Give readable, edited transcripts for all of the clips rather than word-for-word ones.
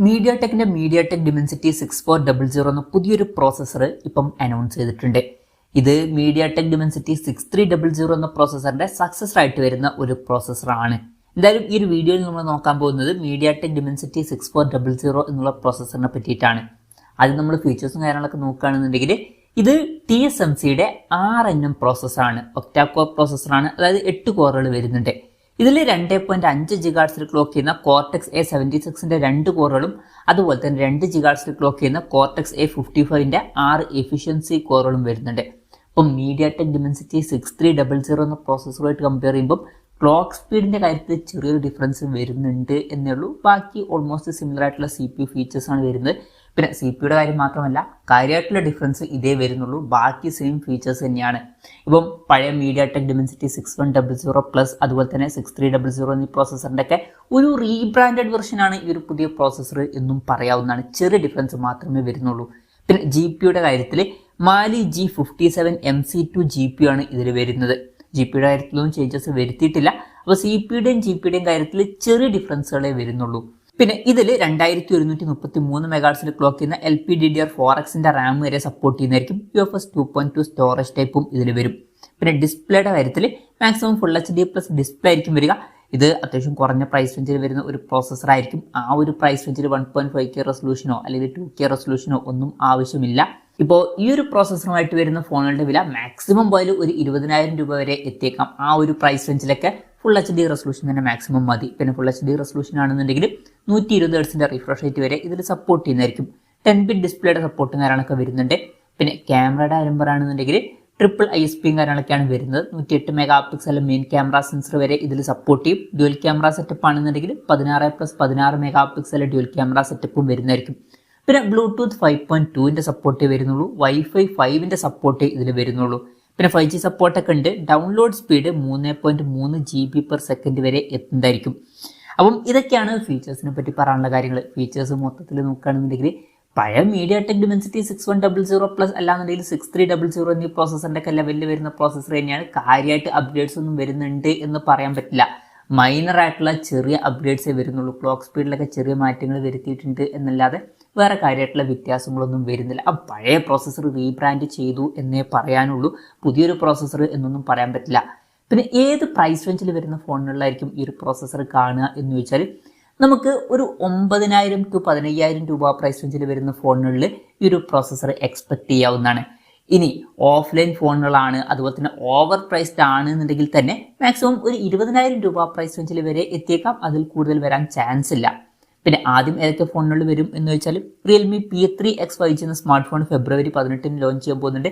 മീഡിയാടെക്കിന്റെ മീഡിയാടെക് Dimensity 6400 എന്ന പുതിയൊരു processor ഇപ്പം അനൗൺസ് ചെയ്തിട്ടുണ്ട്. ഇത് മീഡിയാടെക് ഡിമെൻസിറ്റി 6300 എന്ന പ്രോസസ്സറിന്റെ സക്സസ് ആയിട്ട് വരുന്ന ഒരു പ്രോസസ്സറാണ്. എന്തായാലും ഈ ഒരു വീഡിയോയിൽ നമ്മൾ നോക്കാൻ പോകുന്നത് മീഡിയാടെക് ഡിമെൻസിറ്റി 6400 എന്നുള്ള പ്രോസസ്സറിനെ പറ്റിയിട്ടാണ്. അത് നമ്മൾ ഫീച്ചേഴ്സും കാര്യങ്ങളൊക്കെ നോക്കുകയാണെന്നുണ്ടെങ്കിൽ ഇത് TSMCയുടെ RNM പ്രോസസ്സറാണ്, ഒക്ടാ കോർ പ്രോസസ്സറാണ്. അതായത് 8 കോറുകൾ വരുന്നുണ്ട്. ഇതിൽ 2.5 GHz ക്ലോക്ക് ചെയ്യുന്ന കോർട്ടെക്സ് A76ന്റെ 2 കോറുകളും അതുപോലെ തന്നെ 2 GHz ക്ലോക്ക് ചെയ്യുന്ന കോർട്ടെക്സ് A55ന്റെ 6 എഫിഷ്യൻസി കോറുകളും വരുന്നുണ്ട്. അപ്പം മീഡിയാടെക് ഡിമെൻസിറ്റി 6300 എന്ന പ്രോസസ്സറുമായിട്ട് കമ്പയർ ചെയ്യുമ്പോൾ ക്ലോക്ക് സ്പീഡിന്റെ കാര്യത്തിൽ ചെറിയൊരു ഡിഫറൻസ് വരുന്നുണ്ട് എന്നേ ഉള്ളൂ. ബാക്കി ഓൾമോസ്റ്റ് സിമിലർ ആയിട്ടുള്ള CPU ഫീച്ചേഴ്സ് ആണ് വരുന്നത്. പിന്നെ CPUയുടെ കാര്യം മാത്രമല്ല, കാര്യമായിട്ടുള്ള ഡിഫറൻസ് ഇതേ വരുന്നുള്ളൂ. ബാക്കി സെയിം ഫീച്ചേഴ്സ് തന്നെയാണ്. ഇപ്പം പഴയ മീഡിയാടെക് ഡിമെൻസിറ്റി 6100 പ്ലസ് അതുപോലെ തന്നെ 6300 എന്നീ പ്രോസസ്സറിന്റെ ഒക്കെ ഒരു റീബ്രാൻഡഡ് വെർഷനാണ് ഈ ഒരു പുതിയ പ്രോസസ്സർ എന്നും പറയാവുന്നതാണ്. ചെറിയ ഡിഫറൻസ് മാത്രമേ വരുന്നുള്ളൂ. പിന്നെ GPUയുടെ കാര്യത്തിൽ മാലി G57 MC2 GPU ആണ് ഇതിൽ വരുന്നത്. GPUയുടെ കാര്യത്തിലൊന്നും ചേഞ്ചസ് വരുത്തിയിട്ടില്ല. അപ്പോൾ CPUയുടെയും GPUയുടെയും കാര്യത്തിൽ ചെറിയ ഡിഫറൻസുകളെ വരുന്നുള്ളൂ. പിന്നെ ഇതിൽ 2133 MHz ക്ലോക്ക് ചെയ്യുന്ന LPDDR4Xന്റെ റാം വരെ സപ്പോർട്ട് ചെയ്യുന്നതായിരിക്കും. UFS 2.2 സ്റ്റോറേജ് ടൈപ്പും ഇതിൽ വരും. പിന്നെ ഡിസ്പ്ലേയുടെ കാര്യത്തിൽ maximum full HD plus display ആയിരിക്കും വരിക. ഇത് അത്യാവശ്യം കുറഞ്ഞ പ്രൈസ് റേഞ്ചിൽ വരുന്ന ഒരു പ്രോസസ്സർ ആയിരിക്കും. ആ ഒരു പ്രൈസ് റേഞ്ചിൽ 1.5K റെസൊല്യൂഷനോ അല്ലെങ്കിൽ 2K റെസൊല്യൂഷനോ ഒന്നും ആവശ്യമില്ല. ഇപ്പോൾ ഈ ഒരു പ്രോസസ്സറുമായിട്ട് വരുന്ന ഫോണുകളുടെ വില മാക്സിമം പോയാലും ഒരു 20,000 രൂപ വരെ എത്തിയേക്കാം. ആ ഒരു പ്രൈസ് റേഞ്ചിലൊക്കെ ഫുൾ HD റെസൊല്യൂഷൻ തന്നെ മാക്സിമം മതി. പിന്നെ ഫുൾ HD റെസൊല്യൂഷൻ ആണെന്നുണ്ടെങ്കിൽ 120 Hz റിഫ്രഷ് റേറ്റ് വരെ ഇതിൽ സപ്പോർട്ട് ചെയ്യുന്നതായിരിക്കും. 10-bit ഡിസ്പ്ലേയുടെ സപ്പോർട്ടും കാര്യങ്ങളൊക്കെ വരുന്നുണ്ട്. പിന്നെ ക്യാമറയുടെ കാര്യം പറയുകയാണെന്നുണ്ടെങ്കിൽ ട്രിപ്പിൾ ISPയും കാര്യങ്ങളൊക്കെയാണ് വരുന്നത്. 108 MP മെയിൻ ക്യാമറ സെൻസർ വരെ ഇതിൽ സപ്പോർട്ട് ചെയ്യും. ഡ്യുവൽ ക്യാമറ സെറ്റപ്പ് ആണെന്നുണ്ടെങ്കിൽ 16+16 MP ഡ്യുവൽ ക്യാമറ സെറ്റപ്പും വരുന്നതായിരിക്കും. പിന്നെ ബ്ലൂടൂത്ത് 5.2ന്റെ സപ്പോർട്ടേ വരുന്നുള്ളൂ. Wi-Fi 5ന്റെ സപ്പോർട്ടേ ഇതിൽ വരുന്നുള്ളൂ. പിന്നെ 5G സപ്പോർട്ടൊക്കെ ഉണ്ട്. ഡൗൺലോഡ് സ്പീഡ് 3.3 GB/s വരെ എത്തുന്നതായിരിക്കും. അപ്പം ഇതൊക്കെയാണ് ഫീച്ചേഴ്സിനെ പറ്റി പറയാനുള്ള കാര്യങ്ങൾ. ഫീച്ചേഴ്സ് മൊത്തത്തിൽ നോക്കുകയാണെന്നുണ്ടെങ്കിൽ പഴയ മീഡിയാടെക് ഡിമെൻസിറ്റി 6100 പ്ലസ് അല്ലാന്നുണ്ടെങ്കിൽ 6300 എന്നീ പ്രോസസ്സറിന്റെ ഒക്കെ ലെവലിൽ വരുന്ന പ്രോസസ്സർ തന്നെയാണ്. കാര്യമായിട്ട് അപ്ഡേറ്റ്സ് ഒന്നും വരുന്നുണ്ട് എന്ന് പറയാൻ പറ്റില്ല. മൈനർ ആയിട്ടുള്ള ചെറിയ അപ്ഡേറ്റ്സേ വരുന്നുള്ളൂ. ക്ലോക്ക് സ്പീഡിലൊക്കെ ചെറിയ മാറ്റങ്ങൾ വരുത്തിയിട്ടുണ്ട് എന്നല്ലാതെ വേറെ കാര്യമായിട്ടുള്ള വ്യത്യാസങ്ങളൊന്നും വരുന്നില്ല. ആ പഴയ പ്രോസസ്സർ റീബ്രാൻഡ് ചെയ്തു എന്നേ പറയാനുള്ളൂ. പുതിയൊരു പ്രോസസ്സർ എന്നൊന്നും പറയാൻ പറ്റില്ല. പിന്നെ ഏത് പ്രൈസ് റേഞ്ചിൽ വരുന്ന ഫോണുകളിലായിരിക്കും ഈ ഒരു പ്രോസസ്സർ കാണുക എന്ന് ചോദിച്ചാൽ നമുക്ക് ഒരു 9,000 to 15,000 രൂപ പ്രൈസ് റേഞ്ചിൽ വരുന്ന ഫോണുകളിൽ ഈ ഒരു പ്രോസസ്സർ എക്സ്പെക്ട് ചെയ്യാവുന്നതാണ്. ഇനി ഓഫ്ലൈൻ ഫോണുകളാണ് അതുപോലെ തന്നെ ഓവർ പ്രൈസ്ഡ് ആണ് എന്നുണ്ടെങ്കിൽ തന്നെ മാക്സിമം ഒരു 20,000 രൂപ പ്രൈസ് റേഞ്ചിൽ വരെ എത്തിയേക്കാം. അതിൽ കൂടുതൽ വരാൻ ചാൻസ് ഇല്ല. പിന്നെ ആദ്യം ഏതൊക്കെ ഫോണുകൾ വരും എന്ന് വെച്ചാൽ Realme P3X 5G എന്ന സ്മാർട്ട് ഫോൺ February 18 ലോഞ്ച് ചെയ്യാൻ പോകുന്നുണ്ട്.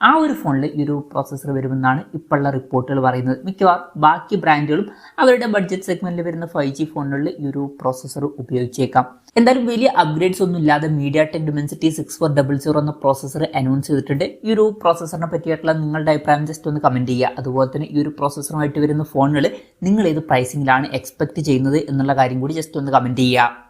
ആ ഒരു ഫോണിൽ ഈ ഒരു പ്രോസസ്സർ വരുമെന്നാണ് ഇപ്പോഴുള്ള റിപ്പോർട്ടുകൾ പറയുന്നത്. മിക്കവാറും ബാക്കി ബ്രാൻഡുകളും അവരുടെ ബഡ്ജറ്റ് സെഗ്മെന്റിൽ വരുന്ന 5G ഫോണുകളിൽ ഈ ഒരു പ്രോസസ്സർ ഉപയോഗിച്ചേക്കാം. എന്തായാലും വലിയ അപ്ഗ്രേഡ്സ് ഒന്നും ഇല്ലാതെ മീഡിയാടെക് ഡിമെൻസിറ്റി 6400 എന്ന പ്രോസസ്സർ അനൗൺസ് ചെയ്തിട്ടുണ്ട്. ഈ ഒരു പ്രോസസ്സറിനെ പറ്റിയിട്ടുള്ള നിങ്ങളുടെ അഭിപ്രായം ജസ്റ്റ് ഒന്ന് കമന്റ് ചെയ്യുക. അതുപോലെ തന്നെ ഈ ഒരു പ്രോസസ്സറുമായിട്ട് വരുന്ന ഫോണുകൾ നിങ്ങൾ ഏത് പ്രൈസിങ്ങിലാണ് എക്സ്പെക്ട് ചെയ്യുന്നത് എന്നുള്ള കാര്യം കൂടി ജസ്റ്റ് ഒന്ന് കമന്റ് ചെയ്യുക.